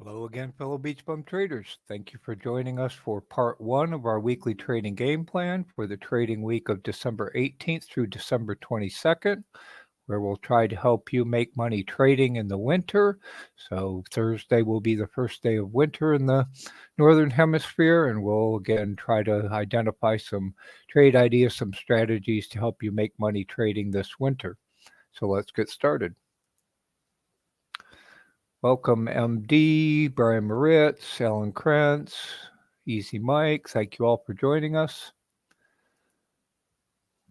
Hello again, fellow BeachBum traders. Thank you for joining us for part one of our weekly trading game plan for the trading week of December 18th through December 22nd, where we'll try to help you make money trading in the winter. So Thursday will be the first day of winter in the Northern Hemisphere, and we'll again try to identify some trade ideas, some strategies to help you make money trading this winter. So let's get started. Welcome, MD, Brian Moritz, Alan Krantz, Easy Mike. Thank you all for joining us.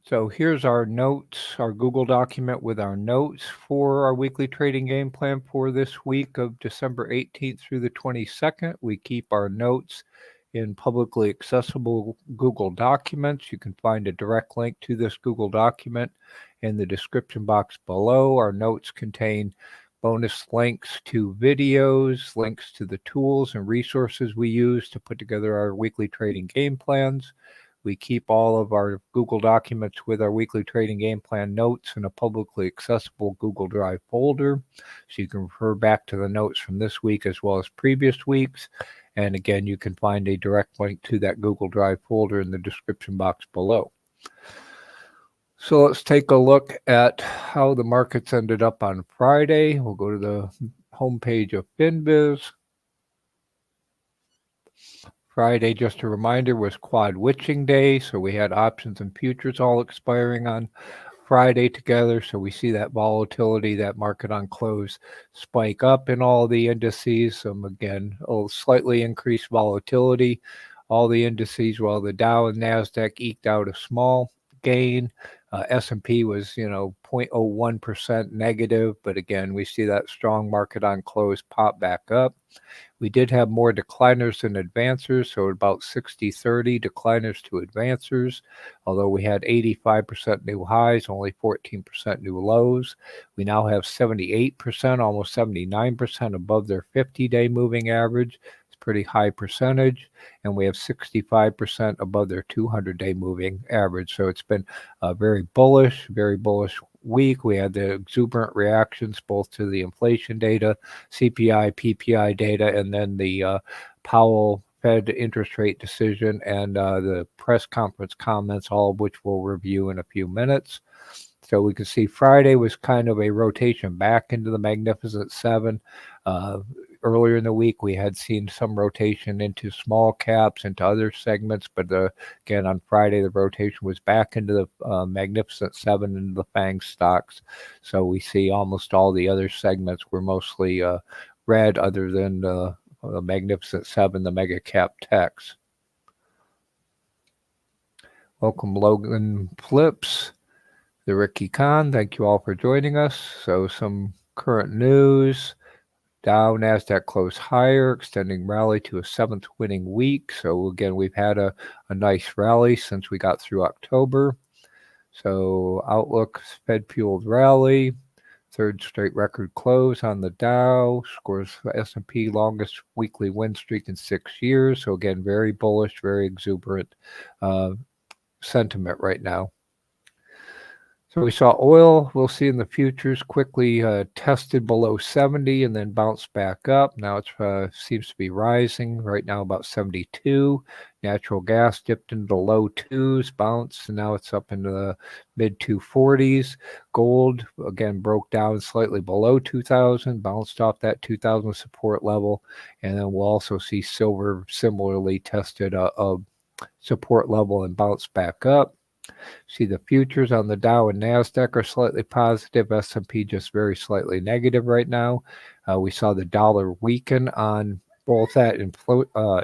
So here's our notes, our Google document with our notes for our weekly trading game plan for this week of December 18th through the 22nd. We keep our notes in publicly accessible Google documents. You can find a direct link to this Google document in the description box below. Our notes contain bonus links to videos, links to the tools and resources we use to put together our weekly trading game plans. We keep all of our Google documents with our weekly trading game plan notes in a publicly accessible Google Drive folder, so you can refer back to the notes from this week as well as previous weeks. And again, you can find a direct link to that Google Drive folder in the description box below. So let's take a look at how the markets ended up on Friday. We'll go to the homepage of FinViz. Friday, just a reminder, was quad witching day, so we had options and futures all expiring on Friday together. So we see that volatility, that market on close spike up in all the indices. Again, a slightly increased volatility. All the indices, while the Dow and NASDAQ eked out a small gain. S&P was, 0.01% negative, but again, we see that strong market on close pop back up. We did have more decliners than advancers, so about 60-30 decliners to advancers, although we had 85% new highs, only 14% new lows. We now have 78%, almost 79% above their 50-day moving average. Pretty high percentage, and we have 65% above their 200-day moving average. So it's been a very bullish week. We had the exuberant reactions both to the inflation data, CPI, PPI data, and then the Powell Fed interest rate decision and the press conference comments, all of which we'll review in a few minutes. So we can see Friday was kind of a rotation back into the Magnificent Seven. Earlier in the week, we had seen some rotation into small caps, into other segments, but again, on Friday, the rotation was back into the Magnificent Seven, into the FANG stocks. So we see almost all the other segments were mostly red, other than the Magnificent Seven, the mega cap techs. Welcome, Logan Flips, the Ricky Khan. Thank you all for joining us. So some current news. Dow, NASDAQ closed higher, extending rally to a seventh winning week. So again, we've had a nice rally since we got through October. So outlook, Fed-fueled rally, third straight record close on the Dow, scores S&P longest weekly win streak in 6 years. So again, very bullish, very exuberant sentiment right now. So we saw oil, we'll see in the futures, quickly tested below 70 and then bounced back up. Now it seems to be rising, right now about 72. Natural gas dipped into the low twos, bounced, and now it's up into the mid 240s. Gold, again, broke down slightly below 2,000, bounced off that 2,000 support level. And then we'll also see silver similarly tested a support level and bounced back up. See the futures on the Dow and NASDAQ are slightly positive. S&P just very slightly negative right now. We saw the dollar weaken on both that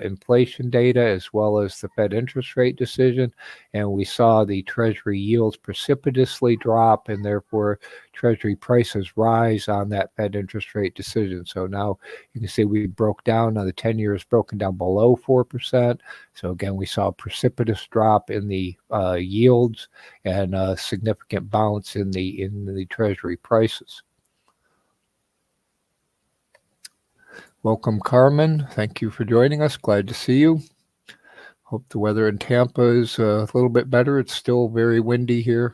inflation data as well as the Fed interest rate decision. And we saw the Treasury yields precipitously drop, and therefore Treasury prices rise on that Fed interest rate decision. So now you can see we broke down. Now the 10-year is broken down below 4%. So again, we saw a precipitous drop in the yields and a significant bounce in the Treasury prices. Welcome, Carmen. Thank you for joining us. Glad to see you. Hope the weather in Tampa is a little bit better. It's still very windy here.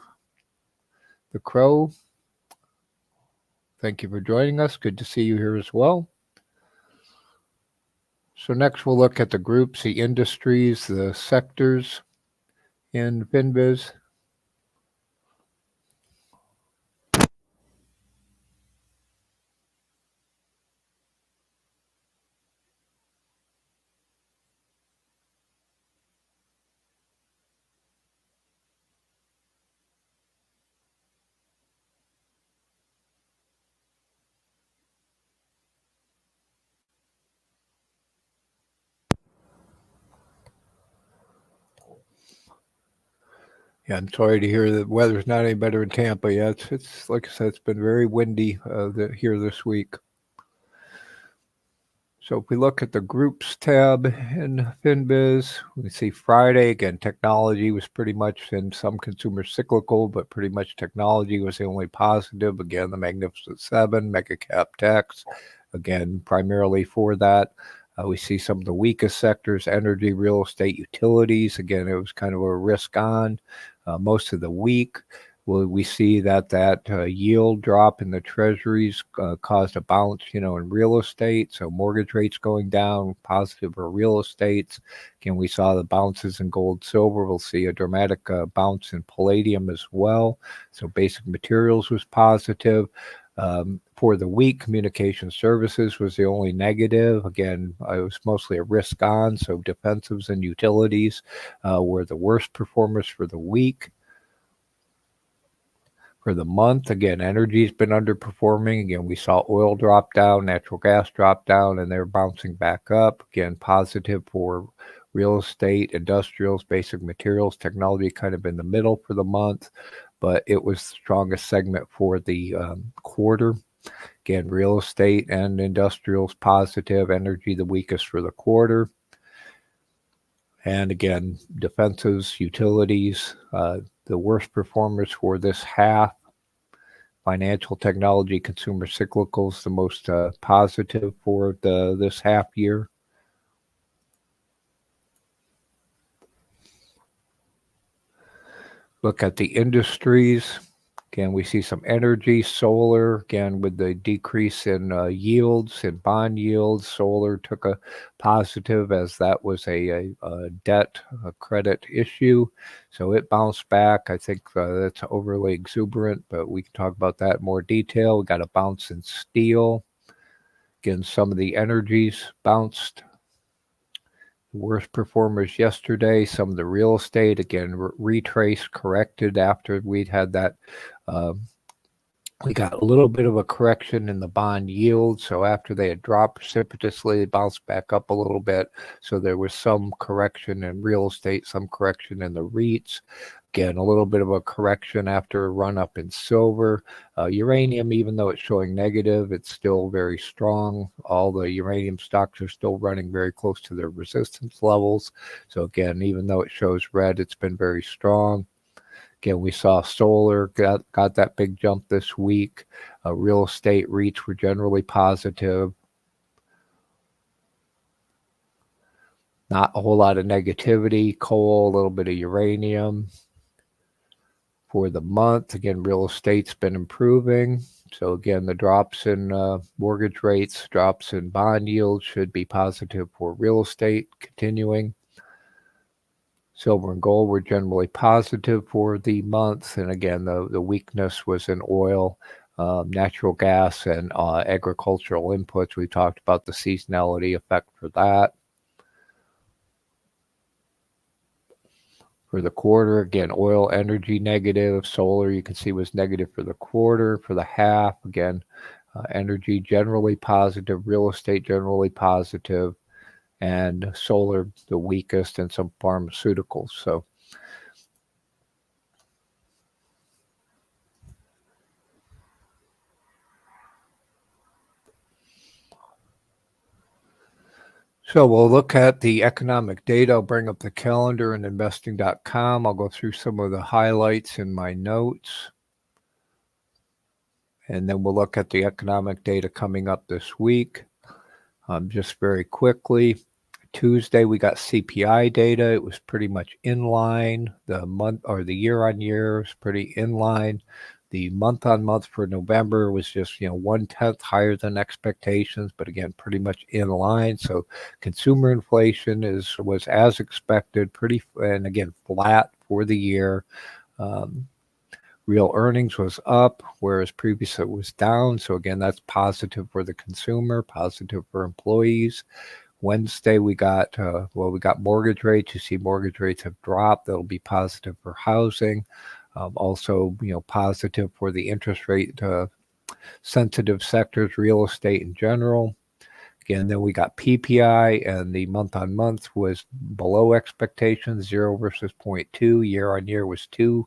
The Crow, thank you for joining us. Good to see you here as well. So next we'll look at the groups, the industries, the sectors in FinBiz. Yeah, I'm sorry to hear the weather's not any better in Tampa. Yeah, it's like I said, it's been very windy here this week. So if we look at the groups tab in FinBiz, we see Friday again. Technology was pretty much in some consumer cyclical, but pretty much technology was the only positive. Again, the Magnificent Seven, mega cap techs, again primarily for that. We see some of the weakest sectors: energy, real estate, utilities. Again, it was kind of a risk on most of the week. Well, we see that yield drop in the treasuries caused a bounce, in real estate. So mortgage rates going down, positive for real estates. Again, we saw the bounces in gold, silver. We'll see a dramatic bounce in palladium as well. So basic materials was positive. For the week, communication services was the only negative. Again, it was mostly a risk on. So defensives and utilities were the worst performers for the week. For the month, again, energy's been underperforming. Again, we saw oil drop down, natural gas drop down, and they're bouncing back up. Again, positive for real estate, industrials, basic materials, technology kind of in the middle for the month, but it was the strongest segment for the quarter. Again, real estate and industrials positive, energy the weakest for the quarter. And again, defenses, utilities, the worst performers for this half. Financial technology, consumer cyclicals, the most positive for this half year. Look at the industries. Again, we see some energy, solar, again, with the decrease in yields and bond yields. Solar took a positive as that was a debt credit issue. So it bounced back. I think that's overly exuberant, but we can talk about that in more detail. We got a bounce in steel. Again, some of the energies bounced. Worst performers yesterday, some of the real estate, again, retraced, corrected after we'd had that. We got a little bit of a correction in the bond yield. So after they had dropped precipitously, they bounced back up a little bit. So there was some correction in real estate, some correction in the REITs. Again, a little bit of a correction after a run up in silver. Uranium, even though it's showing negative, it's still very strong. All the uranium stocks are still running very close to their resistance levels. So again, even though it shows red, it's been very strong. Again, we saw solar got that big jump this week. Real estate REITs were generally positive. Not a whole lot of negativity. Coal, a little bit of uranium. For the month, again, real estate's been improving. So again, the drops in mortgage rates, drops in bond yields should be positive for real estate continuing. Silver and gold were generally positive for the month. And again, the weakness was in oil, natural gas, and agricultural inputs. We talked about the seasonality effect for that. For the quarter, again, oil, energy negative. Solar, you can see, was negative for the quarter. For the half, again, energy generally positive, real estate generally positive, and solar the weakest, and some pharmaceuticals. So we'll look at the economic data. I'll bring up the calendar and investing.com. I'll go through some of the highlights in my notes. And then we'll look at the economic data coming up this week. Just very quickly, Tuesday we got CPI data. It was pretty much in line. The month or the year on year was pretty in line. The month-on-month for November was just 1/10 higher than expectations, but again, pretty much in line. So consumer inflation was as expected, and again, flat for the year. Um, Real earnings was up, whereas previously it was down. So again, that's positive for the consumer, positive for employees. Wednesday we got mortgage rates. You see mortgage rates have dropped. That'll be positive for housing. Also, positive for the interest rate sensitive sectors, real estate in general. Again, then we got PPI, and the month-on-month was below expectations, 0 versus 0.2. Year-on-year was 2%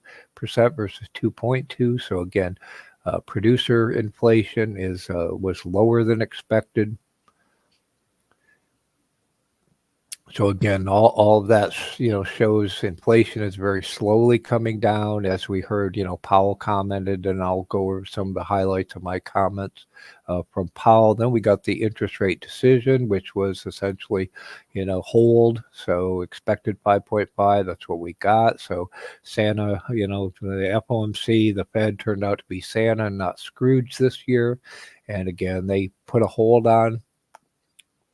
versus 2.2. So again, producer inflation was lower than expected. So again, all of that, shows inflation is very slowly coming down. As we heard, Powell commented, and I'll go over some of the highlights of my comments from Powell. Then we got the interest rate decision, which was essentially, hold. So expected 5.5. That's what we got. So Santa, the FOMC, the Fed turned out to be Santa and not Scrooge this year. And again, they put a hold on.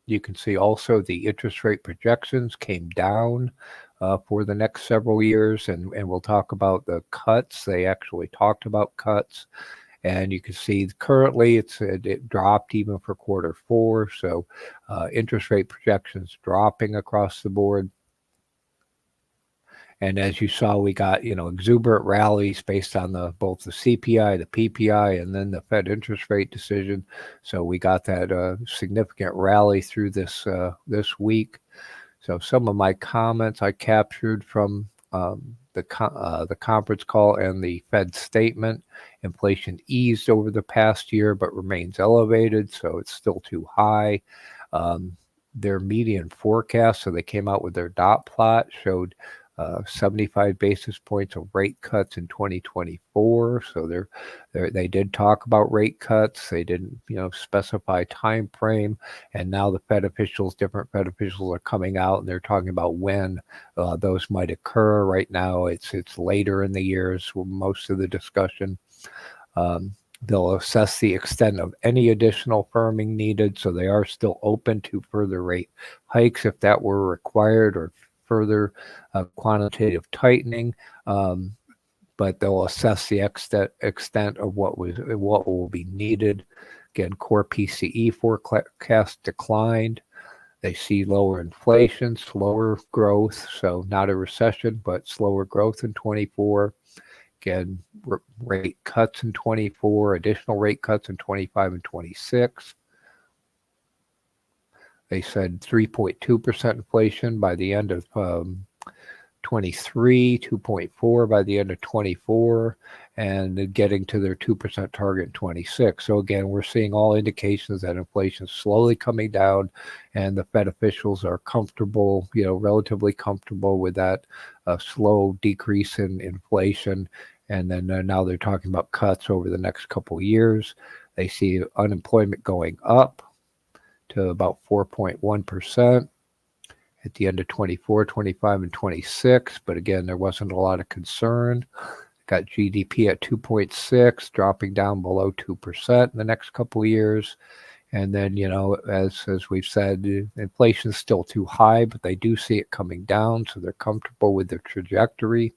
You can see also the interest rate projections came down for the next several years, and we'll talk about the cuts. They actually talked about cuts, and you can see currently it dropped even for quarter four. So interest rate projections dropping across the board. And as you saw, we got, exuberant rallies based on both the CPI, the PPI, and then the Fed interest rate decision. So we got that significant rally through this week. So some of my comments I captured from the conference call and the Fed statement. Inflation eased over the past year, but remains elevated, so it's still too high. Their median forecast, so they came out with their dot plot, showed 75 basis points of rate cuts in 2024. So they did talk about rate cuts. They didn't, specify time frame. And now different Fed officials are coming out and they're talking about when those might occur. Right now, it's later in the years. Most of the discussion. They'll assess the extent of any additional firming needed. So they are still open to further rate hikes if that were required, or further quantitative tightening, but they'll assess the extent of what will be needed. Again, core PCE forecast declined. They see lower inflation, slower growth, so not a recession, but slower growth in 24. Again, rate cuts in 24, additional rate cuts in 25 and 26. They said 3.2% inflation by the end of 23, 2.4 by the end of 24, and getting to their 2% target in 26. So again, we're seeing all indications that inflation is slowly coming down, and the Fed officials are comfortable, relatively comfortable with that slow decrease in inflation. And then now they're talking about cuts over the next couple of years. They see unemployment going up to about 4.1% at the end of 24, 25, and 26. But again, there wasn't a lot of concern. Got GDP at 2.6, dropping down below 2% in the next couple of years. And then, as we've said, inflation is still too high, but they do see it coming down. So they're comfortable with their trajectory.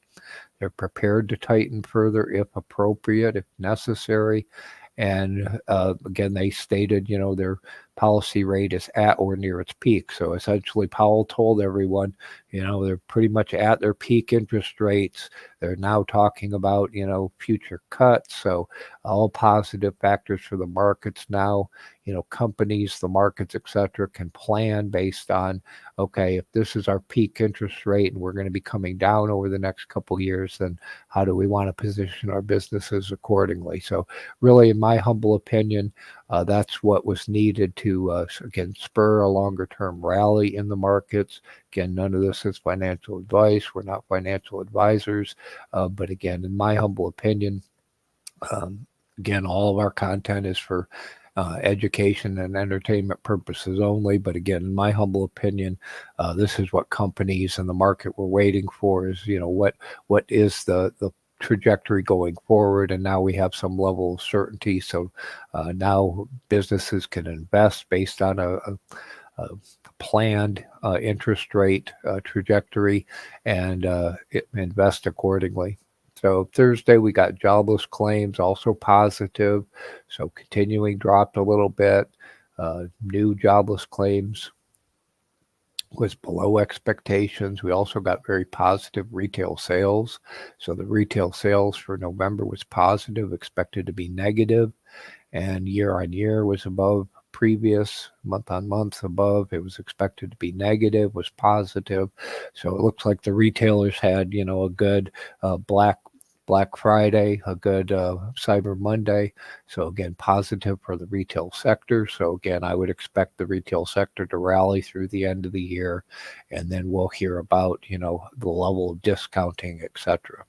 They're prepared to tighten further if appropriate, if necessary. And again, they stated, their policy rate is at or near its peak. So essentially, Powell told everyone, they're pretty much at their peak interest rates. They're now talking about, future cuts. So all positive factors for the markets now. Companies, the markets, et cetera, can plan based on, okay, if this is our peak interest rate and we're going to be coming down over the next couple of years, then how do we want to position our businesses accordingly? So really, in my humble opinion, that's what was needed to, again, spur a longer-term rally in the markets. Again, none of this is financial advice. We're not financial advisors. But again, in my humble opinion, again, all of our content is for education and entertainment purposes only. But again, in my humble opinion, this is what companies and the market were waiting for, is, what is the trajectory going forward, and now we have some level of certainty. So now businesses can invest based on a planned interest rate trajectory and invest accordingly. So Thursday we got jobless claims also positive, so continuing dropped a little bit. New jobless claims was below expectations. We also got very positive retail sales. So the retail sales for November was positive, expected to be negative, and year on year was above previous, month on month above. It was expected to be negative, was positive. So it looks like the retailers had, a good Black Friday, a good Cyber Monday. So again, positive for the retail sector. So again, I would expect the retail sector to rally through the end of the year, and then we'll hear about, the level of discounting, etc.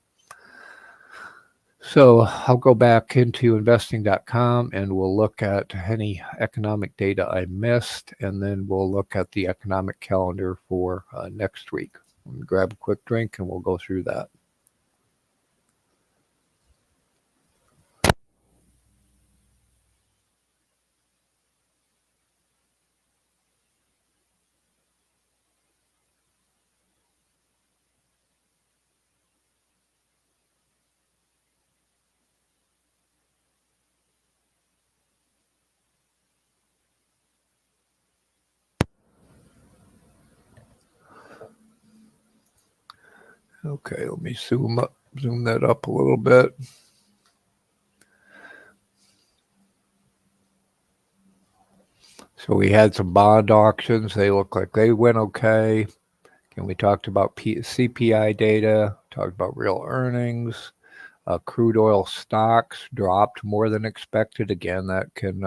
So I'll go back into investing.com and we'll look at any economic data I missed, and then we'll look at the economic calendar for next week. Grab a quick drink and we'll go through that. Okay, let me zoom that up a little bit. So we had some bond auctions. They look like they went okay. And we talked about CPI data, talked about real earnings. Crude oil stocks dropped more than expected. Again, that can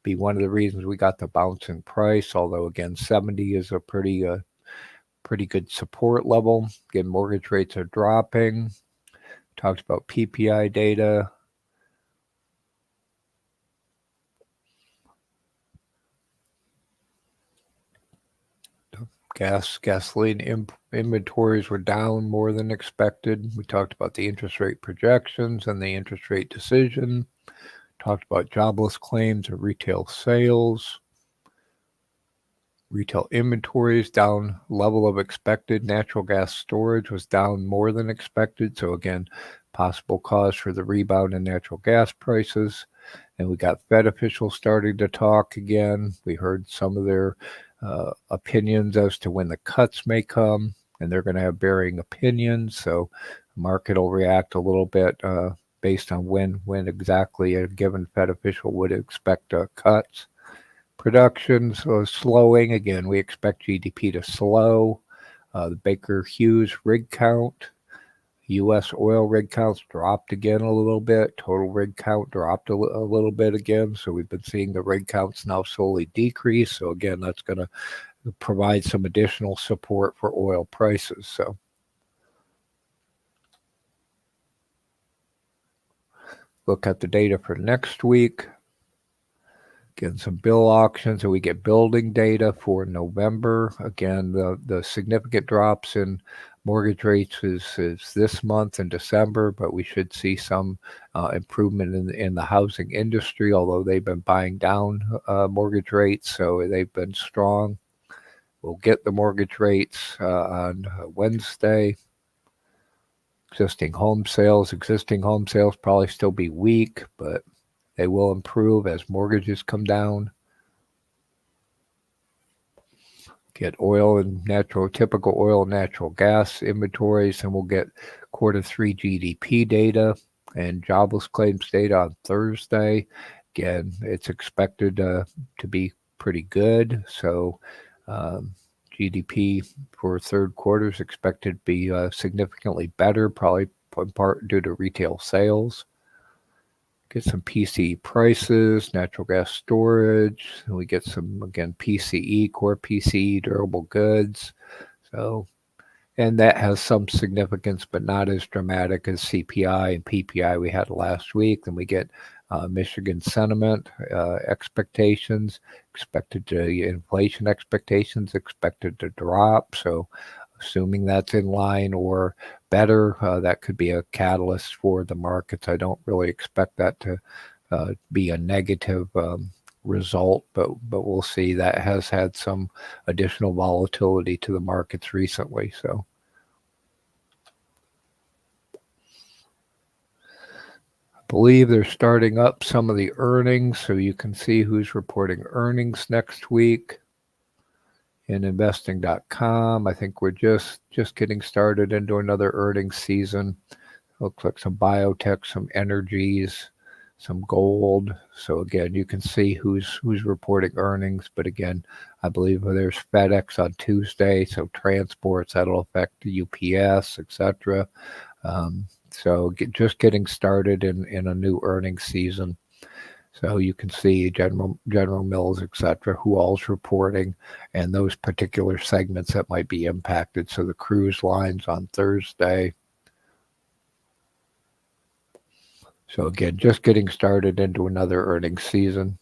be one of the reasons we got the bounce in price, although again, 70 is a pretty good support level. Again, mortgage rates are dropping. Talked about PPI data. Gasoline inventories were down more than expected. We talked about the interest rate projections and the interest rate decision. Talked about jobless claims and retail sales. Retail inventories down level of expected. Natural gas storage was down more than expected. So again, possible cause for the rebound in natural gas prices. And we got Fed officials starting to talk again. We heard some of their opinions as to when the cuts may come, and they're going to have varying opinions. So the market will react a little bit based on when exactly a given Fed official would expect cuts. Production slowing. Again, we expect GDP to slow. The Baker Hughes rig count. U.S. oil rig counts dropped again a little bit. Total rig count dropped a little bit again. So we've been seeing the rig counts now slowly decrease. So again, that's going to provide some additional support for oil prices. So look at the data for next week. Again, some bill auctions, and we get building data for November. Again, the significant drops in mortgage rates is this month in December, but we should see some improvement in the housing industry, although they've been buying down mortgage rates, so they've been strong. We'll get the mortgage rates on Wednesday. Existing home sales probably still be weak, but they will improve as mortgages come down. Get typical oil and natural gas inventories, and we'll get Q3 GDP data and jobless claims data on Thursday. Again, it's expected to be pretty good. So GDP for third quarter is expected to be significantly better, probably in part due to retail sales. Get some PCE prices, natural gas storage. And we get some, again, PCE, core PCE, durable goods. So, and that has some significance, but not as dramatic as CPI and PPI we had last week. Then we get Michigan sentiment inflation expectations expected to drop. So assuming that's in line or better, that could be a catalyst for the markets. I don't really expect that to be a negative result, but we'll see. That has had some additional volatility to the markets recently. So I believe they're starting up some of the earnings, so you can see who's reporting earnings next week in investing.com. I think we're just getting started into another earnings season. Looks like some biotech, some energies, some gold. So again, you can see who's reporting earnings. But again, I believe there's FedEx on Tuesday, so transports that'll affect the UPS, etc. So just getting started in a new earnings season. So you can see General Mills, etc., who all's reporting, and those particular segments that might be impacted. So the cruise lines on Thursday. So again, just getting started into another earnings season.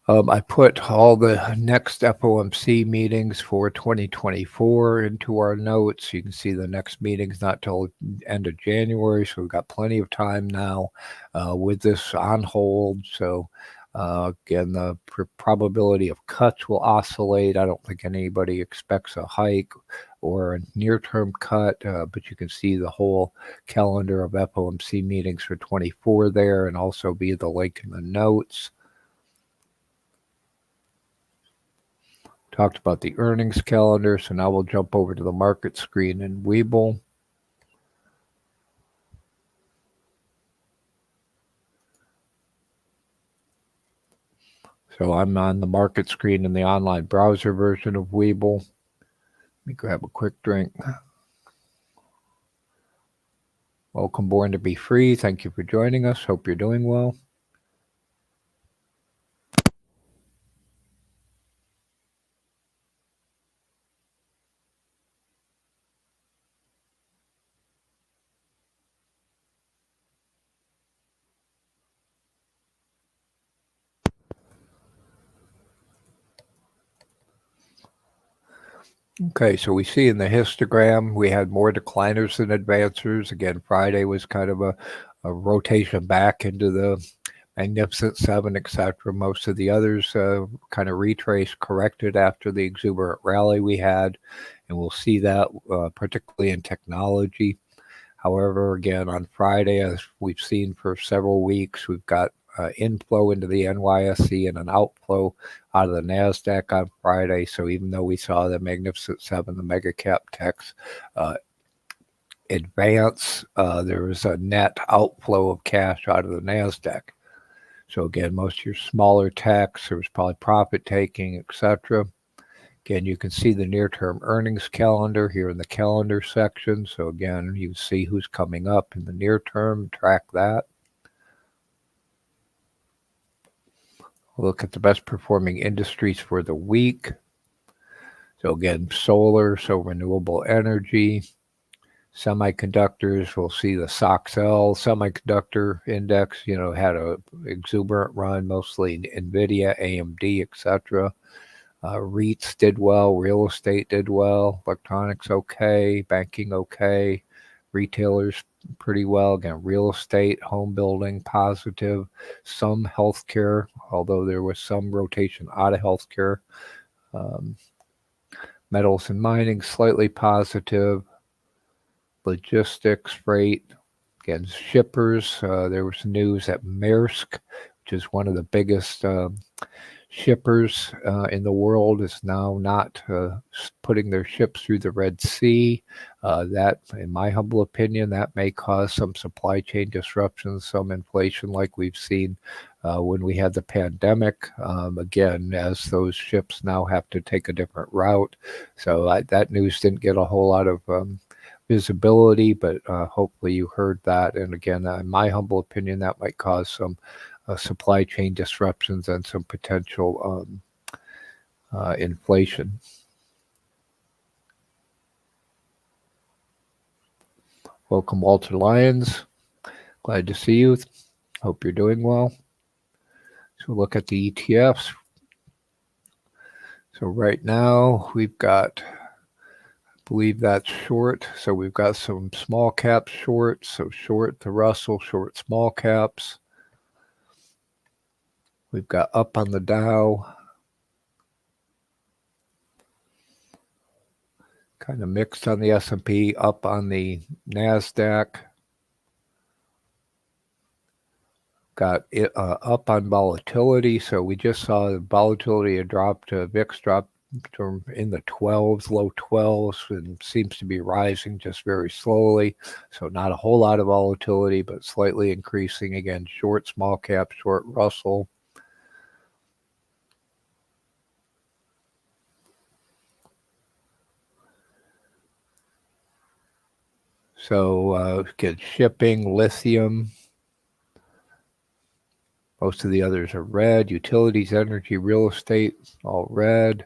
I put all the next FOMC meetings for 2024 into our notes. You can see the next meeting's not till end of January, so we've got plenty of time now with this on hold. So again, the probability of cuts will oscillate. I don't think anybody expects a hike or a near-term cut, but you can see the whole calendar of FOMC meetings for 24 there, and also be the link in the notes. Talked about the earnings calendar, so now we'll jump over to the market screen in Webull. So I'm on the market screen in the online browser version of Webull. Let me grab a quick drink. Welcome Born to Be Free. Thank you for joining us. Hope you're doing well. Okay, so we see in the histogram we had more decliners than advancers. Again, Friday was kind of a rotation back into the Magnificent Seven, etc. Most of the others kind of retraced, corrected after the exuberant rally we had, and we'll see that particularly in technology. However, again, on Friday, as we've seen for several weeks, we've got inflow into the NYSE and an outflow out of the NASDAQ on Friday. So even though we saw the Magnificent Seven, the mega cap techs advance, there was a net outflow of cash out of the NASDAQ. So again, most of your smaller techs, there was probably profit taking, etc. Again, you can see the near-term earnings calendar here in the calendar section. So again, you can see who's coming up in the near term, track that. Look at the best performing industries for the week. So again, solar, so renewable energy, semiconductors. We'll see the SOXL semiconductor index, had a exuberant run, mostly NVIDIA, AMD, etc. REITs did well, real estate did well, electronics okay, banking okay, retailers pretty well. Again, real estate, home building positive, some healthcare, although there was some rotation out of healthcare. Metals and mining slightly positive. Logistics, freight, again, shippers. There was news that Maersk, which is one of the biggest shippers in the world, is now not putting their ships through the Red Sea. That, in my humble opinion, that may cause some supply chain disruptions, some inflation like we've seen when we had the pandemic. Again, as those ships now have to take a different route. So that news didn't get a whole lot of visibility, but hopefully you heard that. And again, in my humble opinion, that might cause some supply chain disruptions and some potential inflation. Welcome, Walter Lyons. Glad to see you. Hope you're doing well. So look at the ETFs. So right now we've got, I believe that's short. So we've got some small caps short. So short the Russell, short small caps. We've got up on the Dow, kind of mixed on the S&P, up on the NASDAQ. Got it up on volatility. So we just saw the volatility had dropped, VIX dropped in the 12s, low 12s, and seems to be rising just very slowly. So not a whole lot of volatility, but slightly increasing. Again, short small cap, short Russell. So get shipping, lithium. Most of the others are red. Utilities, energy, real estate, all red.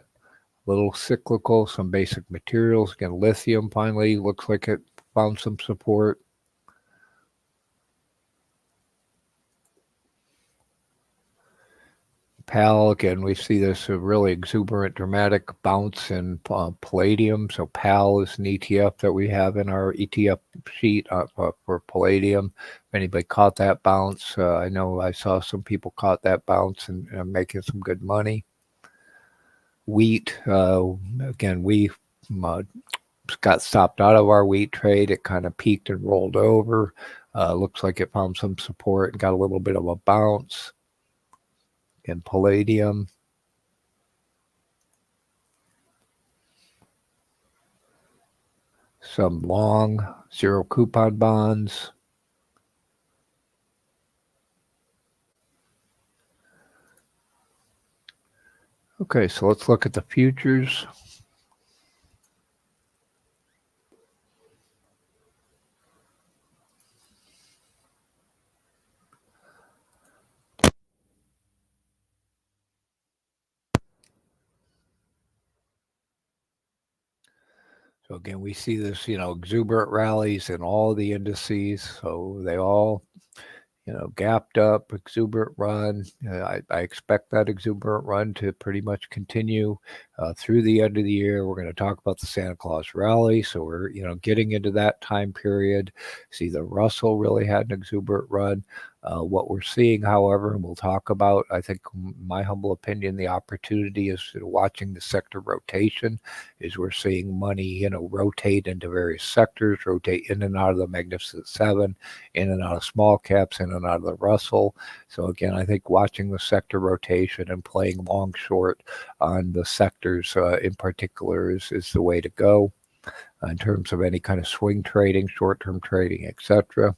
Little cyclical, some basic materials. Again, lithium finally looks like it found some support. PAL, again, we see this really exuberant, dramatic bounce in palladium. So PAL is an ETF that we have in our ETF sheet for palladium. If anybody caught that bounce, I know I saw some people caught that bounce and making some good money. Wheat, again, we got stopped out of our wheat trade. It kind of peaked and rolled over. Looks like it found some support and got a little bit of a bounce. And palladium. Some long zero coupon bonds. Okay, so let's look at the futures. So again, we see this, exuberant rallies in all the indices. So they all, gapped up, exuberant run. I expect that exuberant run to pretty much continue through the end of the year. We're going to talk about the Santa Claus rally. So we're, getting into that time period. See, the Russell really had an exuberant run. What we're seeing, however, and we'll talk about, I think, my humble opinion, the opportunity is watching the sector rotation, is we're seeing money, rotate into various sectors, rotate in and out of the Magnificent Seven, in and out of small caps, in and out of the Russell. So again, I think watching the sector rotation and playing long short on the sectors in particular is the way to go in terms of any kind of swing trading, short-term trading, etc.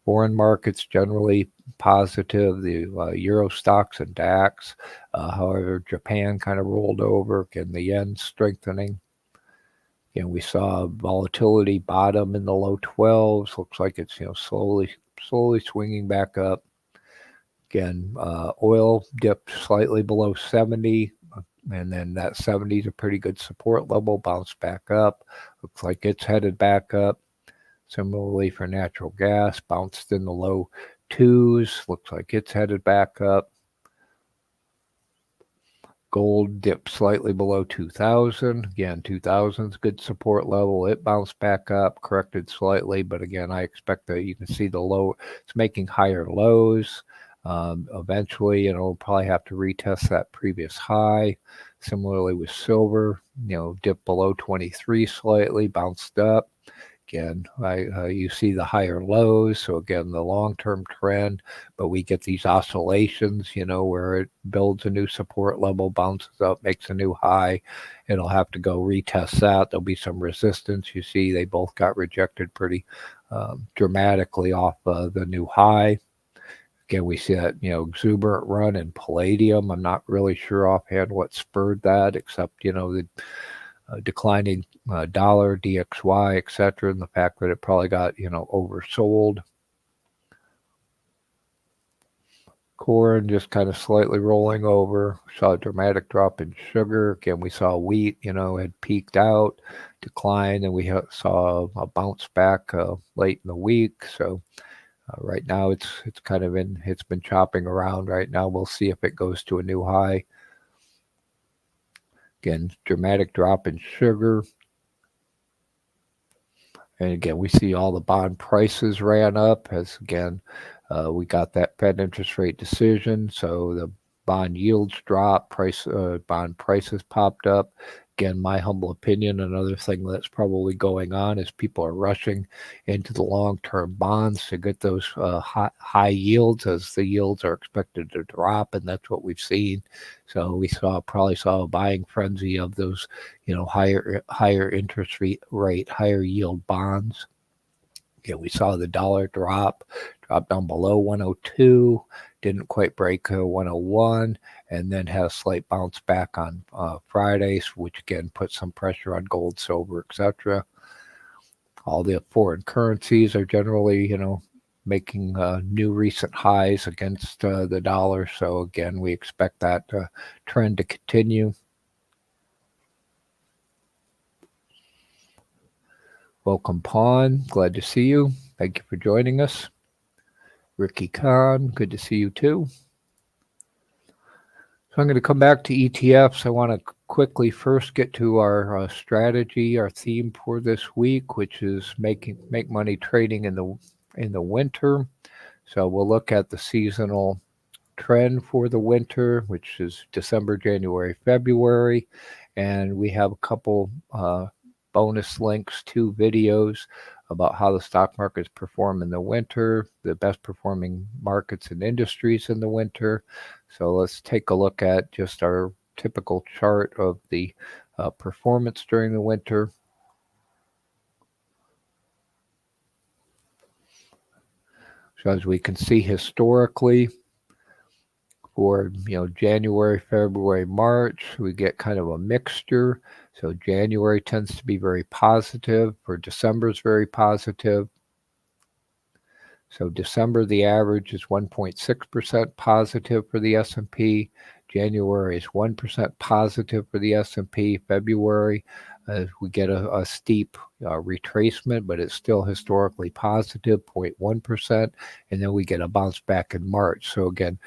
Foreign markets generally positive, the Euro stocks and DAX. However, Japan kind of rolled over, and the yen strengthening. Again, we saw volatility bottom in the low 12s. Looks like it's slowly swinging back up. Again, oil dipped slightly below 70, and then that 70 is a pretty good support level. Bounced back up. Looks like it's headed back up. Similarly for natural gas, bounced in the low 2s. Looks like it's headed back up. Gold dipped slightly below 2,000. Again, 2,000 is good support level. It bounced back up, corrected slightly, but again, I expect that you can see the low. It's making higher lows. Eventually, it'll probably have to retest that previous high. Similarly with silver, dipped below 23 slightly, bounced up. Again, you see the higher lows. So again, the long-term trend, but we get these oscillations, where it builds a new support level, bounces up, makes a new high. It'll have to go retest that. There'll be some resistance. You see, they both got rejected pretty dramatically off the new high. Again, we see that, exuberant run in palladium. I'm not really sure offhand what spurred that, except, the declining dollar, DXY, etc., and the fact that it probably got, oversold. Corn just kind of slightly rolling over. Saw a dramatic drop in sugar. Again, we saw wheat, had peaked out, declined, and we saw a bounce back late in the week. So right now it's kind of it's been chopping around right now. We'll see if it goes to a new high. Again, dramatic drop in sugar. And again, we see all the bond prices ran up as again, we got that Fed interest rate decision. So the bond yields dropped, bond prices popped up. Again, my humble opinion, another thing that's probably going on is people are rushing into the long-term bonds to get those high yields as the yields are expected to drop, and that's what we've seen. So we probably saw a buying frenzy of those, higher interest rate, higher yield bonds. Yeah, we saw the dollar drop down below 102, didn't quite break 101, and then had a slight bounce back on Fridays, which again put some pressure on gold, silver, etc. All the foreign currencies are generally, making new recent highs against the dollar. So again, we expect that trend to continue. Welcome, Pawn. Glad to see you. Thank you for joining us. Ricky Khan, good to see you too. So I'm going to come back to ETFs. I want to quickly first get to our strategy, our theme for this week, which is make money trading in the winter. So we'll look at the seasonal trend for the winter, which is December, January, February, and we have a couple bonus links to videos about how the stock markets perform in the winter, the best performing markets and industries in the winter. So let's take a look at just our typical chart of the performance during the winter. So as we can see historically, for January, February, March, we get kind of a mixture. So January tends to be very positive. For December is very positive. So December, the average is 1.6% positive for the S&P. January is 1% positive for the S&P. February, we get a steep retracement, but it's still historically positive, 0.1%. And then we get a bounce back in March. So again,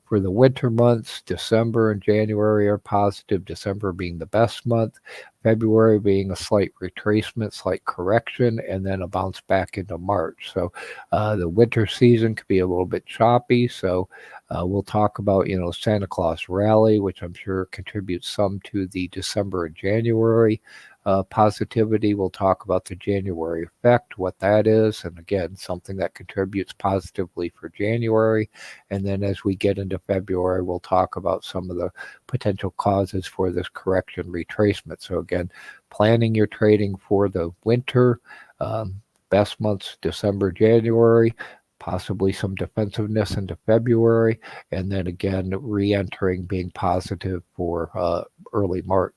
for the winter months, December and January are positive, December being the best month, February being a slight retracement, slight correction, and then a bounce back into March. So the winter season could be a little bit choppy. So we'll talk about, Santa Claus rally, which I'm sure contributes some to the December and January positivity. We'll talk about the January effect, what that is, and again, something that contributes positively for January. And then as we get into February, we'll talk about some of the potential causes for this correction retracement. So again, planning your trading for the winter, best months, December, January, possibly some defensiveness into February, and then again, re-entering being positive for early March.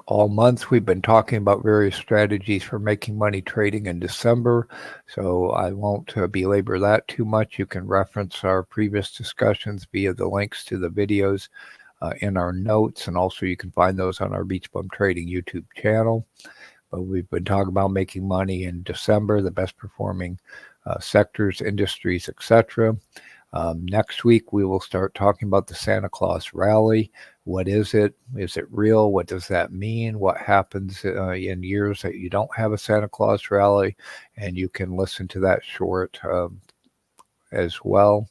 All month we've been talking about various strategies for making money trading in December, so I won't belabor that too much. You can reference our previous discussions via the links to the videos in our notes, and also you can find those on our BeachBum Trading YouTube channel. But we've been talking about making money in December, the best performing sectors, industries, etc. Next week, we will start talking about the Santa Claus rally. What is it? Is it real? What does that mean? What happens in years that you don't have a Santa Claus rally? And you can listen to that short as well.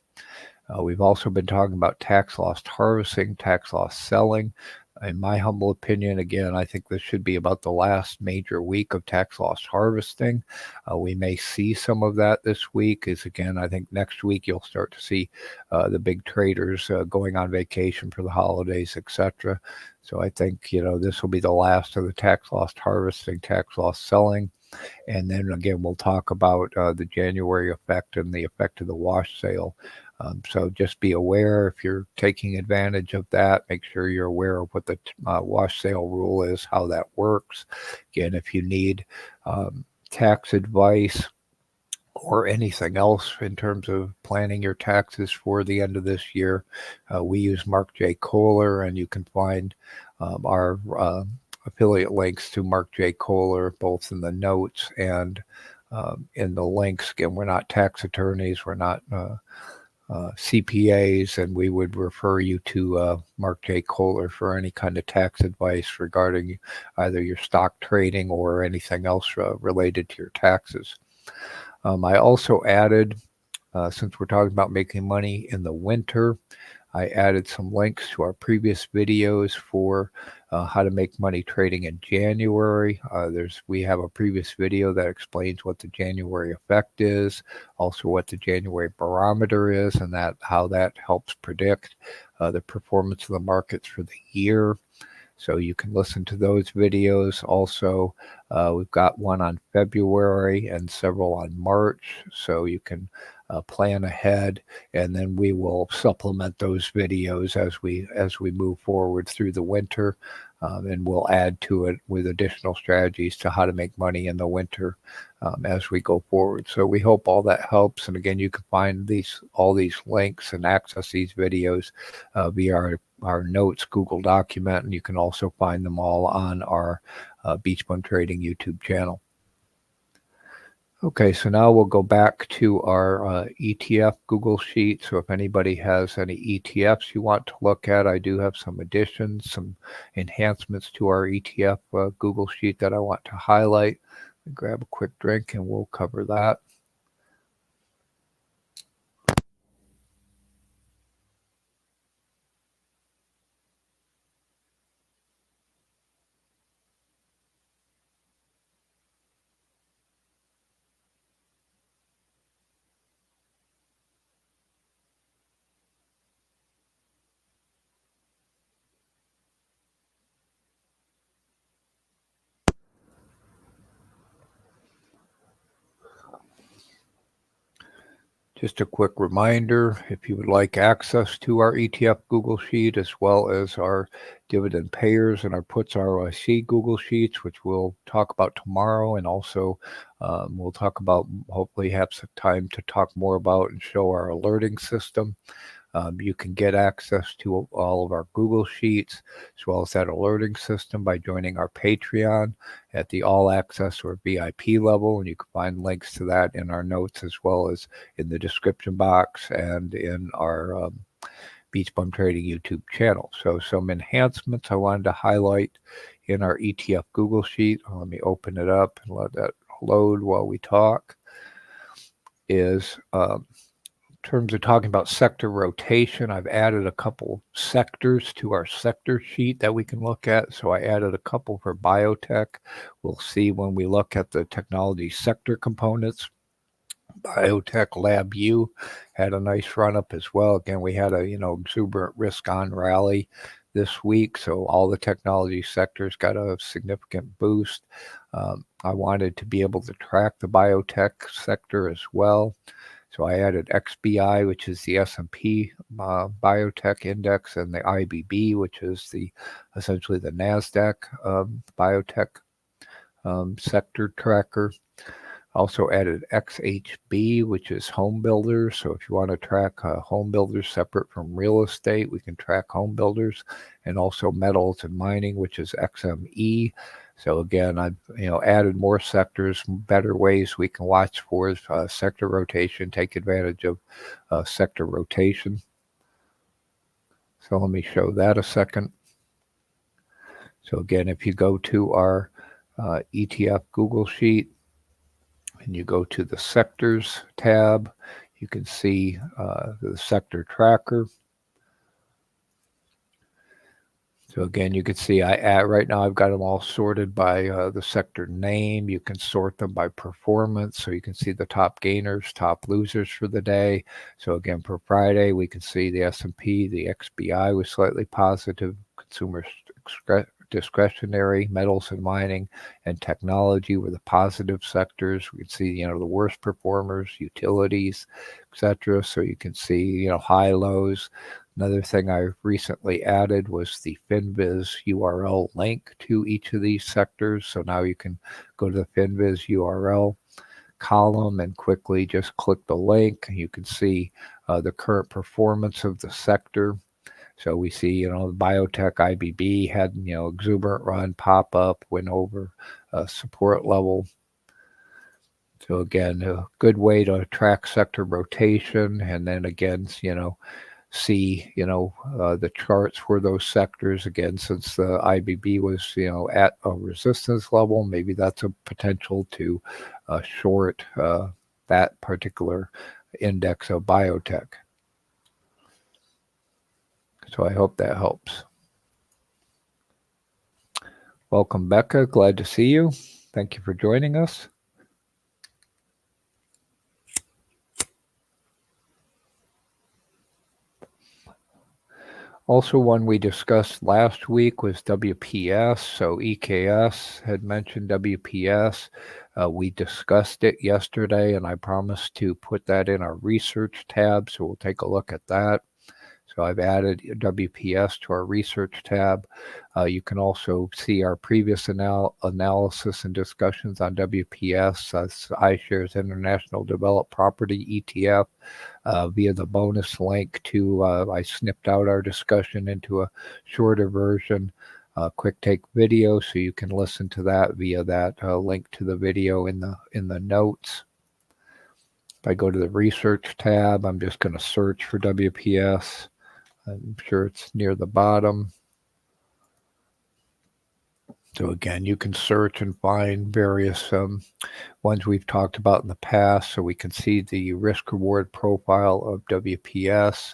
We've also been talking about tax loss harvesting, tax loss selling. In my humble opinion, again, I think this should be about the last major week of tax loss harvesting. We may see some of that this week. Again, I think next week you'll start to see the big traders going on vacation for the holidays, etc. So I think, this will be the last of the tax loss harvesting, tax loss selling. And then again, we'll talk about the January effect and the effect of the wash sale So just be aware if you're taking advantage of that. Make sure you're aware of what the wash sale rule is, how that works. Again, if you need tax advice or anything else in terms of planning your taxes for the end of this year, we use Mark J. Kohler, and you can find our affiliate links to Mark J. Kohler both in the notes and in the links. Again, we're not tax attorneys, we're not CPAs, and we would refer you to Mark J. Kohler for any kind of tax advice regarding either your stock trading or anything else related to your taxes. I also added, since we're talking about making money in the winter, I added some links to our previous videos for how to make money trading in January. We have a previous video that explains what the January effect is, also what the January barometer is, and how that helps predict the performance of the markets for the year. So you can listen to those videos. Also, we've got one on February and several on March, so you can plan ahead, and then we will supplement those videos as we move forward through the winter, and we'll add to it with additional strategies to how to make money in the winter as we go forward. So we hope all that helps. And again, you can find all these links and access these videos via our notes Google document, and you can also find them all on our BeachBum Trading YouTube channel. Okay, so now we'll go back to our ETF Google Sheet. So if anybody has any ETFs you want to look at, I do have some additions, some enhancements to our ETF Google Sheet that I want to highlight. Grab a quick drink and we'll cover that. Just a quick reminder, if you would like access to our ETF Google Sheet, as well as our dividend payers and our puts ROIC Google Sheets, which we'll talk about tomorrow, and also we'll talk about, hopefully have some time to talk more about and show our alerting system. You can get access to all of our Google Sheets, as well as that alerting system, by joining our Patreon at the All Access or VIP level. And you can find links to that in our notes, as well as in the description box and in our BeachBum Trading YouTube channel. So some enhancements I wanted to highlight in our ETF Google Sheet. Let me open it up and let that load while we talk. Is in terms of talking about sector rotation, I've added a couple sectors to our sector sheet that we can look at. So I added a couple for biotech. We'll see when we look at the technology sector components. Biotech LabU had a nice run up as well. Again, we had a exuberant risk on rally this week, so all the technology sectors got a significant boost. I wanted to be able to track the biotech sector as well. So I added XBI, which is the S&P biotech index, and the IBB, which is essentially the NASDAQ biotech sector tracker. Also added XHB, which is home builders. So if you want to track home builders separate from real estate, we can track home builders, and also metals and mining, which is XME. So again, I've added more sectors, better ways we can watch for sector rotation, take advantage of sector rotation. So let me show that a second. So again, if you go to our ETF Google Sheet and you go to the sectors tab, you can see the sector tracker. So again, you can see right now I've got them all sorted by the sector name. You can sort them by performance, so you can see the top gainers, top losers for the day. So again, for Friday, we can see the S&P, the XBI was slightly positive. Consumer discretionary, metals and mining, and technology were the positive sectors. We can see, the worst performers, utilities, etc. So you can see, high lows. Another thing I recently added was the FinViz URL link to each of these sectors. So now you can go to the FinViz URL column and quickly just click the link. You can see the current performance of the sector. So we see, the biotech IBB had, exuberant run, pop up, went over support level. So again, a good way to track sector rotation, and then again, see, the charts for those sectors. Again, since the IBB was, at a resistance level, maybe that's a potential to short that particular index of biotech. So I hope that helps. Welcome, Becca. Glad to see you. Thank you for joining us. Also, one we discussed last week was WPS. So EKS had mentioned WPS. We discussed it yesterday, and I promised to put that in our research tab, so we'll take a look at that. So I've added WPS to our research tab. You can also see our previous analysis and discussions on WPS, iShares International Developed Property ETF, via the bonus link to, I snipped out our discussion into a shorter version, quick take video, so you can listen to that via that link to the video in the notes. If I go to the research tab, I'm just going to search for WPS. I'm sure it's near the bottom. So again, you can search and find various ones we've talked about in the past. So we can see the risk reward profile of WPS.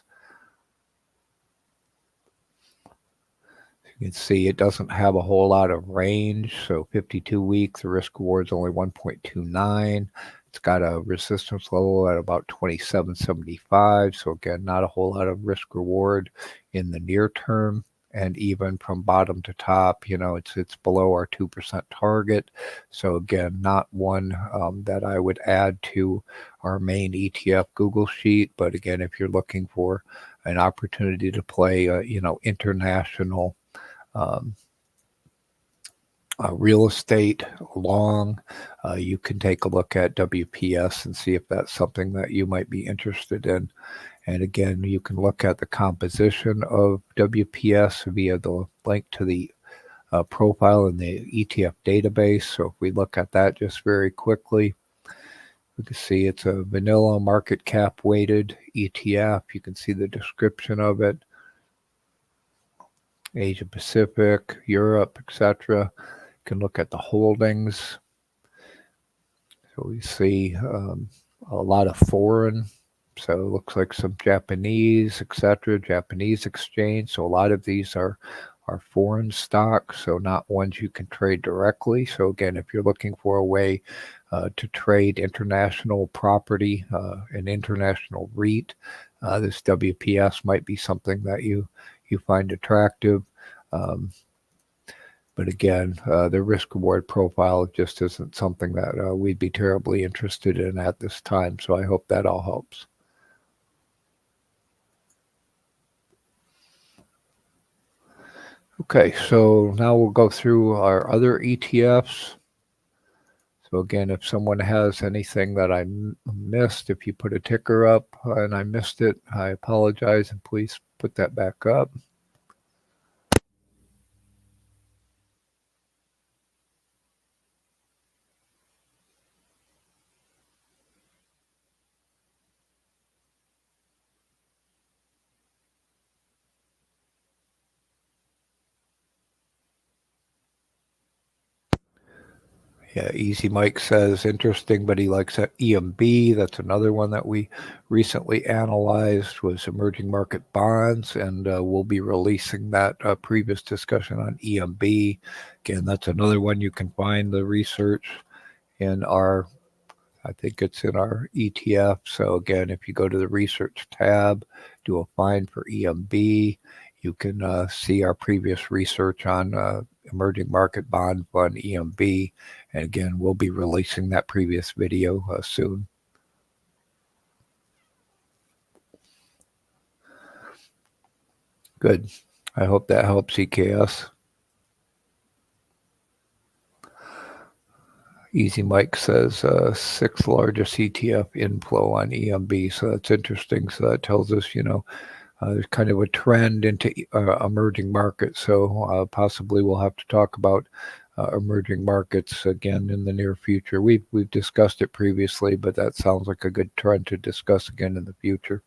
You can see it doesn't have a whole lot of range. So 52 weeks, the risk reward is only 1.29. It's got a resistance level at about 27.75. So again, not a whole lot of risk reward in the near term. And even from bottom to top, it's below our 2% target. So again, not one that I would add to our main ETF Google sheet. But again, if you're looking for an opportunity to play, international real estate long, you can take a look at WPS and see if that's something that you might be interested in. And again, you can look at the composition of WPS via the link to the profile in the ETF database. So if we look at that just very quickly, we can see it's a vanilla market cap weighted ETF. You can see the description of it. Asia Pacific, Europe, etc. You can look at the holdings. So we see a lot of foreign. So it looks like some Japanese, etc., Japanese exchange. So a lot of these are foreign stocks, so not ones you can trade directly. So again, if you're looking for a way to trade international property, an international REIT, this WPS might be something that you find attractive. But again, the risk reward profile just isn't something that we'd be terribly interested in at this time. So I hope that all helps. Okay, so now we'll go through our other ETFs. So again, if someone has anything that I missed, if you put a ticker up and I missed it, I apologize, and please put that back up. Yeah, Easy Mike says interesting, but he likes EMB. That's another one that we recently analyzed, was emerging market bonds, and we'll be releasing that previous discussion on EMB. Again, that's another one you can find the research in our, I think it's in our ETF. So again, if you go to the research tab, do a find for EMB, you can see our previous research on Emerging Market Bond Fund, EMB. And again, we'll be releasing that previous video soon. Good. I hope that helps, EKS. Easy Mike says sixth largest ETF inflow on EMB. So that's interesting. So that tells us, there's kind of a trend into emerging markets. So possibly we'll have to talk about emerging markets again in the near future. We've discussed it previously, but that sounds like a good trend to discuss again in the future.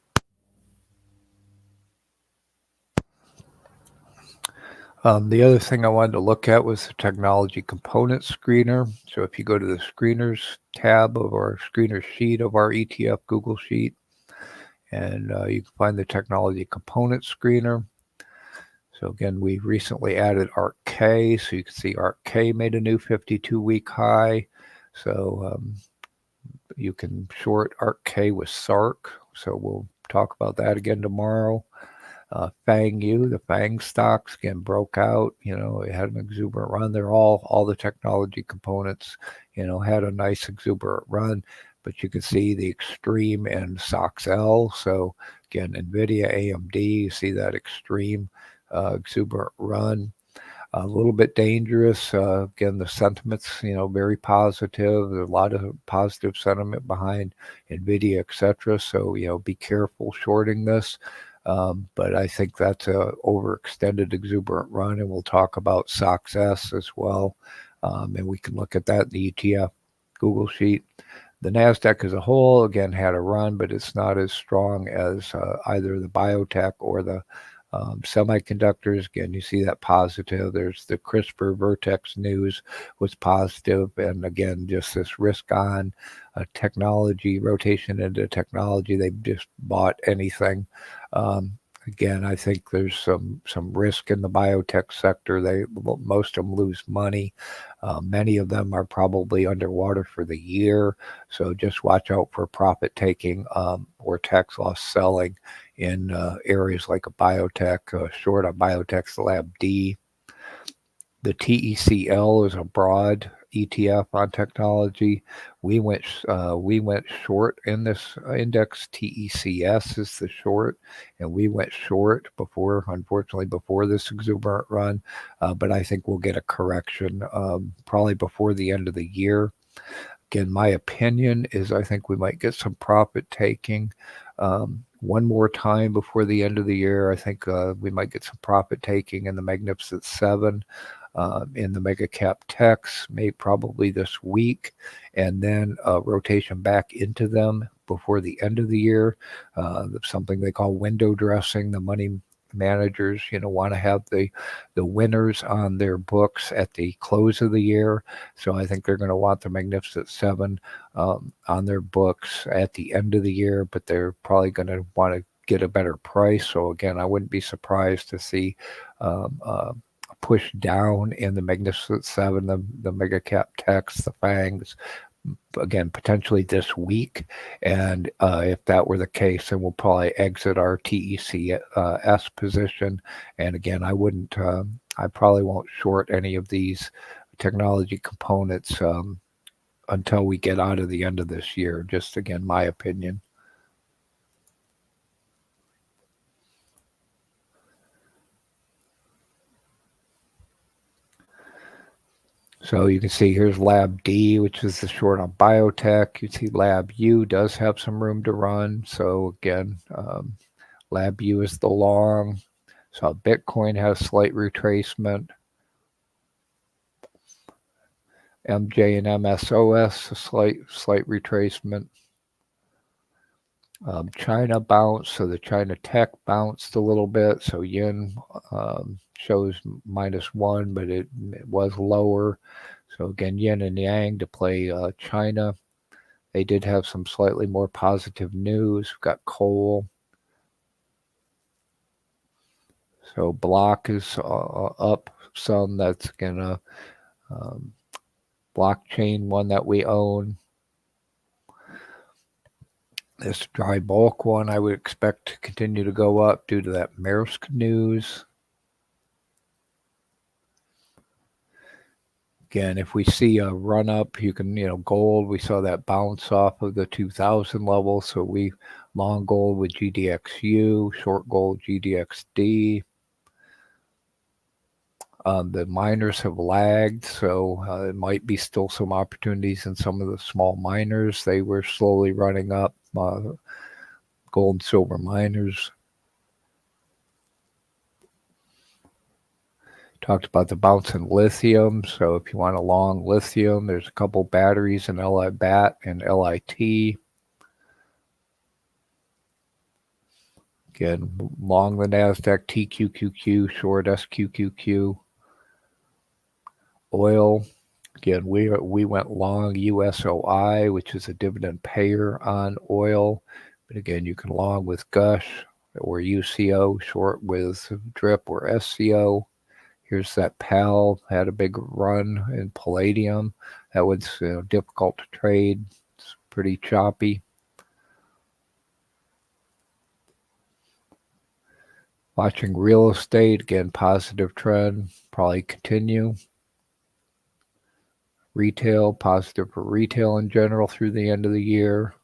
The other thing I wanted to look at was the technology component screener. So if you go to the screeners tab of our screener sheet of our ETF Google Sheet, and you can find the technology component screener. So again, we recently added ARK-K, so you can see ARK-K made a new 52-week high. So you can short ARK-K with SARK. So we'll talk about that again tomorrow. FANG-U, the FANG stocks again broke out. It had an exuberant run. They're all the technology components. Had a nice exuberant run, but you can see the extreme in SOXL. So again, NVIDIA, AMD, you see that extreme exuberant run. A little bit dangerous. Again, the sentiment's very positive. There's a lot of positive sentiment behind NVIDIA, etc. So be careful shorting this. But I think that's a overextended exuberant run, and we'll talk about SOXS as well. And we can look at that in the ETF Google Sheet. The NASDAQ as a whole, again, had a run, but it's not as strong as either the biotech or the semiconductors. Again, you see that positive. There's the CRISPR Vertex news was positive, and again, just this risk on technology, rotation into technology. They've just bought anything. Again, I think there's some risk in the biotech sector. Most of them lose money. Many of them are probably underwater for the year. So just watch out for profit taking or tax loss selling in areas like a biotech, short on biotech's Lab D. The TECL is a broad ETF on technology. We went short in this index. TECS is the short, and we went short unfortunately before this exuberant run. But I think we'll get a correction probably before the end of the year. Again, my opinion is I think we might get some profit taking one more time before the end of the year. I think we might get some profit taking in the Magnificent Seven. In the mega cap techs, probably this week, and then rotation back into them before the end of the year. Something they call window dressing. The money managers, want to have the winners on their books at the close of the year. So I think they're going to want the Magnificent Seven on their books at the end of the year, but they're probably going to want to get a better price. So again, I wouldn't be surprised to see push down in the Magnificent Seven, the mega cap techs, the FANGs, again, potentially this week. And if that were the case, then we'll probably exit our TECS position. And again, I probably won't short any of these technology components until we get out of the end of this year. Just again, my opinion. So you can see here's Lab D, which is the short on biotech. You see Lab U does have some room to run. So again, Lab U is the long. So Bitcoin has slight retracement. MJ and MSOS, a slight retracement. China bounced, so the China tech bounced a little bit. So yen shows -1, but it was lower. So again, yin and yang to play China. They did have some slightly more positive news. We've got coal. So block is up some. That's gonna blockchain, one that we own. This dry bulk one I would expect to continue to go up due to that Maersk news. Again, if we see a run up, you can, gold, we saw that bounce off of the 2000 level. So we long gold with GDXU, short gold GDXD. The miners have lagged, so it might be still some opportunities in some of the small miners. They were slowly running up, gold and silver miners. Talked about the bounce in lithium. So if you want a long lithium, there's a couple batteries in LIBAT and LIT. Again, long the NASDAQ TQQQ, short SQQQ. Oil, again, we went long USOI, which is a dividend payer on oil. But again, you can long with Gush or UCO, short with DRIP or SCO. Here's that PAL, had a big run in palladium. That was difficult to trade. It's pretty choppy. Watching real estate, again, positive trend, probably continue. Retail, positive for retail in general through the end of the year.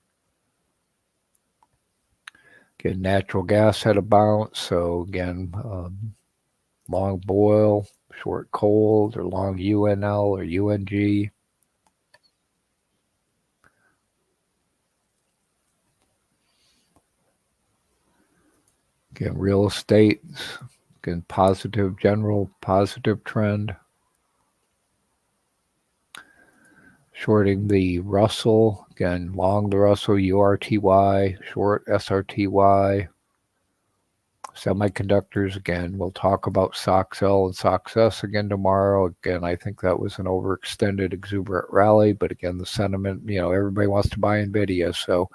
Again, natural gas had a bounce, so again, long boil, short coal, or long UNL or UNG. Again, real estate, again, positive, general positive trend. Shorting the Russell, again, long the Russell, URTY, short SRTY. Semiconductors, again, we'll talk about SOXL and SOXS again tomorrow. Again, I think that was an overextended, exuberant rally, but again, the sentiment, everybody wants to buy NVIDIA, so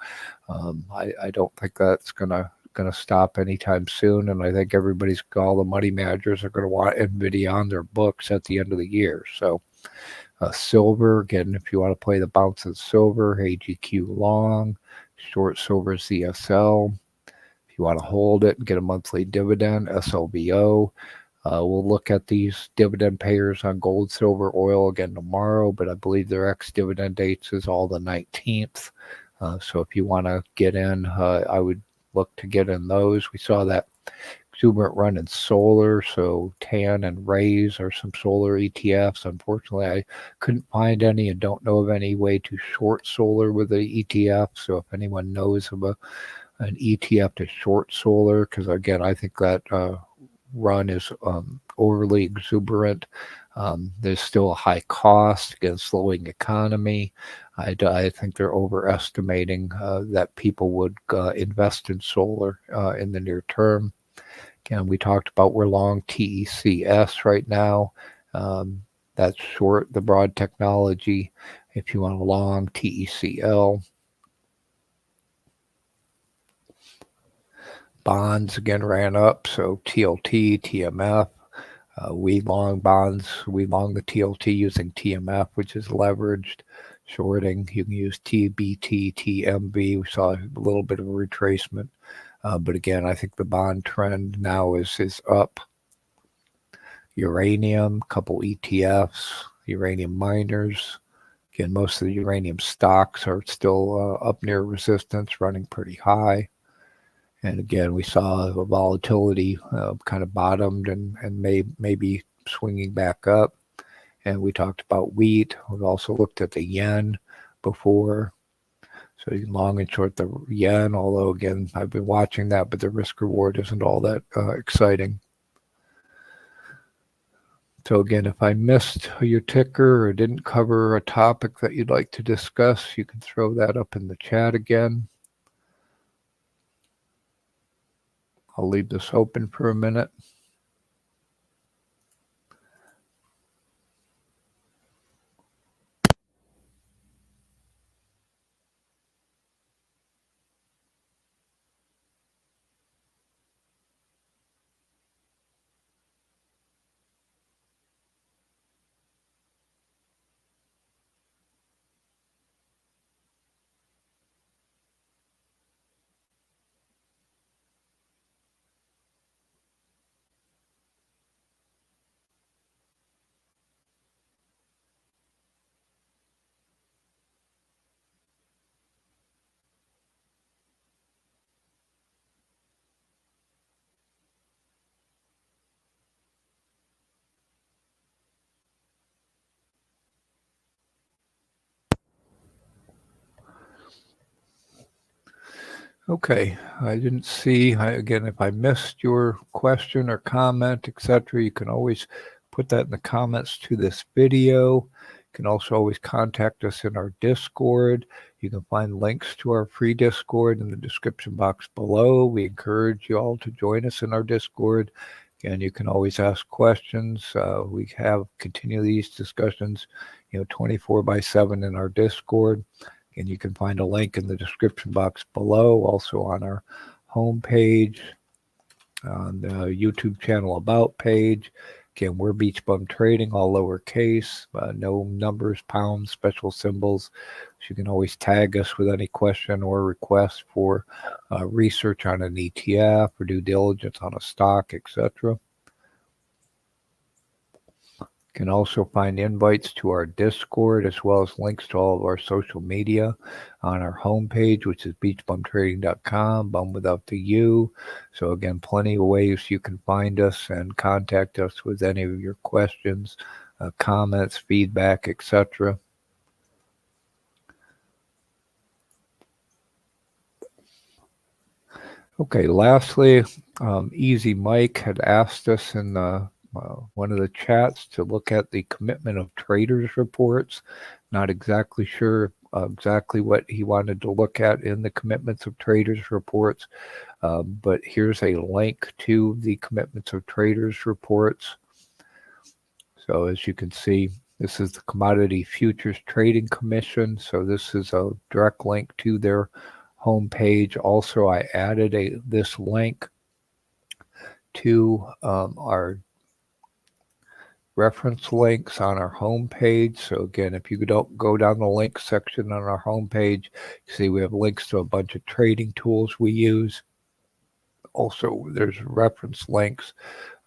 I don't think that's gonna stop anytime soon, and I think all the money managers are gonna want NVIDIA on their books at the end of the year. So silver, again, if you want to play the bounce of silver, AGQ long, short silver CSL. If you want to hold it and get a monthly dividend, SLVO. We'll look at these dividend payers on gold, silver, oil again tomorrow, but I believe their ex-dividend dates is all the 19th. So if you want to get in, I would look to get in those. We saw that exuberant run in solar, so TAN and RAYS are some solar ETFs. Unfortunately, I couldn't find any and don't know of any way to short solar with the ETF. So if anyone knows of an ETF to short solar, because again, I think that run is overly exuberant. There's still a high cost against slowing economy. I think they're overestimating that people would invest in solar in the near term. Again, we talked about we're long TECS right now. That's short the broad technology. If you want a long TECL. Bonds again ran up, so TLT, TMF. We long bonds. We long the TLT using TMF, which is leveraged. Shorting, you can use TBT, TMV. We saw a little bit of a retracement. But again, I think the bond trend now is up. Uranium, couple ETFs, uranium miners. Again, most of the uranium stocks are still up near resistance, running pretty high. And again, we saw the volatility kind of bottomed and maybe swinging back up. And we talked about wheat. We've also looked at the yen before. So you can long and short the yen, although again, I've been watching that, but the risk reward isn't all that exciting. So again, if I missed your ticker or didn't cover a topic that you'd like to discuss, you can throw that up in the chat again. I'll leave this open for a minute. Okay, I didn't see, again, if I missed your question or comment, etc., you can always put that in the comments to this video. You can also always contact us in our Discord. You can find links to our free Discord in the description box below. We encourage you all to join us in our Discord. Again, you can always ask questions. We have continue these discussions, 24/7 in our Discord. And you can find a link in the description box below, also on our homepage, on the YouTube channel About page. Again, we're BeachBum Trading, all lowercase, no numbers, pounds, special symbols. So you can always tag us with any question or request for research on an ETF or due diligence on a stock, etc. You can also find invites to our Discord as well as links to all of our social media on our homepage, which is beachbumtrading.com, bum without the U. So again, plenty of ways you can find us and contact us with any of your questions, comments, feedback, etc. Okay, lastly, Easy Mike had asked us in one of the chats to look at the commitment of traders reports. Not exactly sure exactly what he wanted to look at in the commitments of traders reports, but here's a link to the commitments of traders reports. So as you can see, this is the Commodity Futures Trading Commission. So this is a direct link to their homepage. Also, I added this link to our reference links on our homepage. So again, if you don't go down the link section on our homepage, you see we have links to a bunch of trading tools we use. Also, there's reference links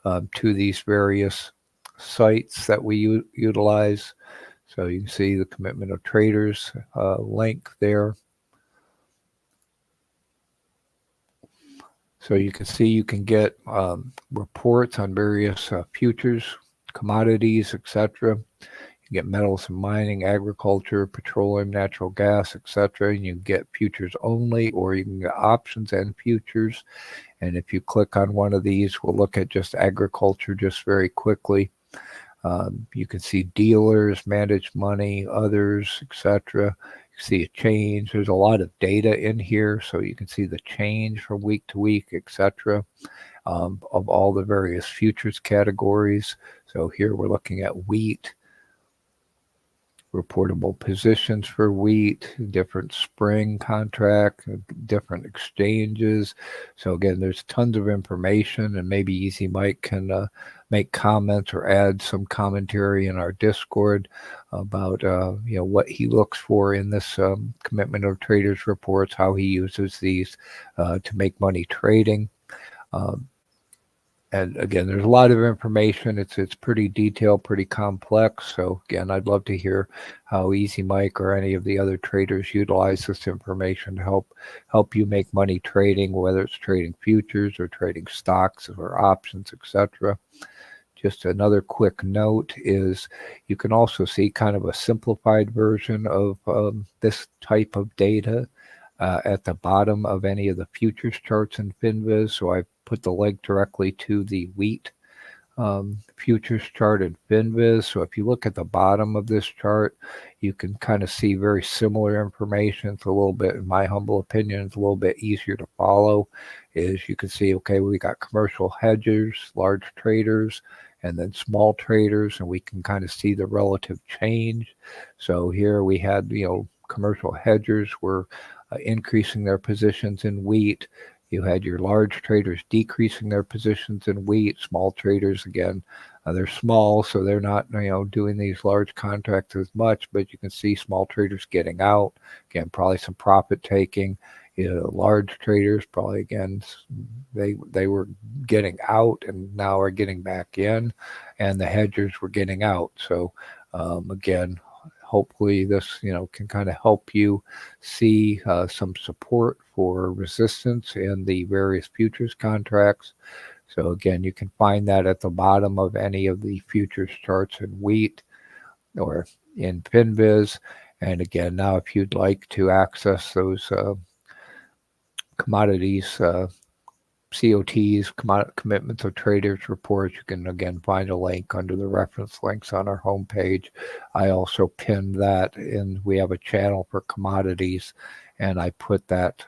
to these various sites that we utilize. So you can see the commitment of traders link there. So you can see you can get reports on various futures, commodities, etc. You get metals and mining, agriculture, petroleum, natural gas, etc. And you can get futures only, or you can get options and futures. And if you click on one of these, we'll look at just agriculture just very quickly. You can see dealers, managed money, others, etc. You see a change. There's a lot of data in here, so you can see the change from week to week, etc. Of all the various futures categories. So here we're looking at wheat, reportable positions for wheat, different spring contract, different exchanges. So again, there's tons of information, and maybe Easy Mike can make comments or add some commentary in our Discord about what he looks for in this commitment of traders reports, how he uses these to make money trading. And again, there's a lot of information. It's pretty detailed, pretty complex. So again, I'd love to hear how Easy Mike or any of the other traders utilize this information to help you make money trading, whether it's trading futures or trading stocks or options, etc. Just another quick note is you can also see kind of a simplified version of this type of data at the bottom of any of the futures charts in FinViz. So I've put the link directly to the wheat futures chart in FinViz. So if you look at the bottom of this chart, you can kind of see very similar information. It's a little bit, in my humble opinion, it's a little bit easier to follow. Is you can see, okay, we got commercial hedgers, large traders, and then small traders, and we can kind of see the relative change. So here we had, commercial hedgers were increasing their positions in wheat. You had your large traders decreasing their positions in wheat. Small traders, again, they're small, so they're not, doing these large contracts as much, but you can see small traders getting out. Again, probably some profit taking. Large traders probably, again, they were getting out and now are getting back in, and the hedgers were getting out. So again, hopefully this can kind of help you see some support for resistance in the various futures contracts. So again, you can find that at the bottom of any of the futures charts in wheat or in FinViz. And again, now if you'd like to access those commodities, COTs, commitments of traders reports. You can again find a link under the reference links on our homepage. I also pinned that in. We have a channel for commodities, and I put that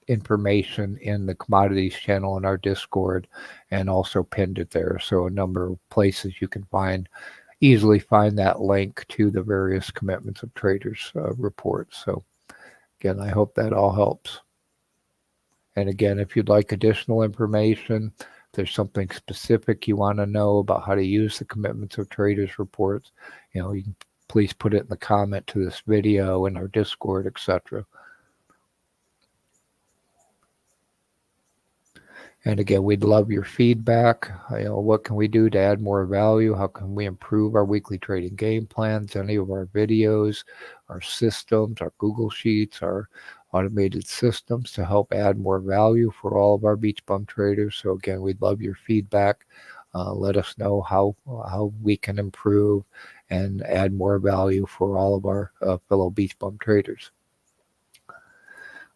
information in the commodities channel in our Discord, and also pinned it there. So a number of places you can easily find that link to the various commitments of traders reports. So again, I hope that all helps. And again, if you'd like additional information, if there's something specific you want to know about how to use the commitments of traders reports, you can please put it in the comment to this video in our Discord, etc. And again, we'd love your feedback. What can we do to add more value? How can we improve our weekly trading game plans, any of our videos, our systems, our Google Sheets, our automated systems to help add more value for all of our BeachBum traders? So again, we'd love your feedback. Let us know how we can improve and add more value for all of our fellow BeachBum traders.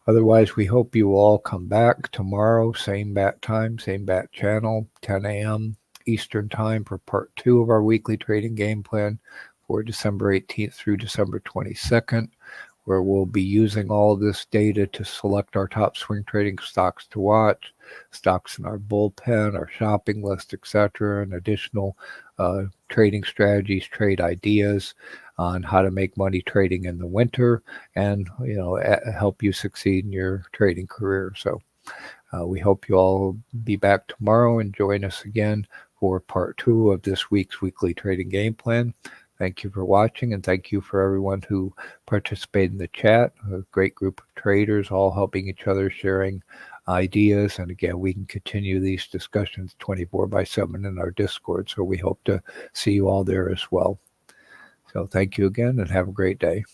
Otherwise, we hope you all come back tomorrow, same bat time, same bat channel, 10 a.m. Eastern Time for part 2 of our weekly trading game plan for December 18th through December 22nd, where we'll be using all of this data to select our top swing trading stocks to watch, stocks in our bullpen, our shopping list, etc., and additional trading strategies, trade ideas on how to make money trading in the winter and help you succeed in your trading career. So we hope you all be back tomorrow and join us again for part 2 of this week's weekly trading game plan. Thank you for watching, and thank you for everyone who participated in the chat. A great group of traders all helping each other, sharing ideas. And again, we can continue these discussions 24/7 in our Discord. So we hope to see you all there as well. So thank you again, and have a great day.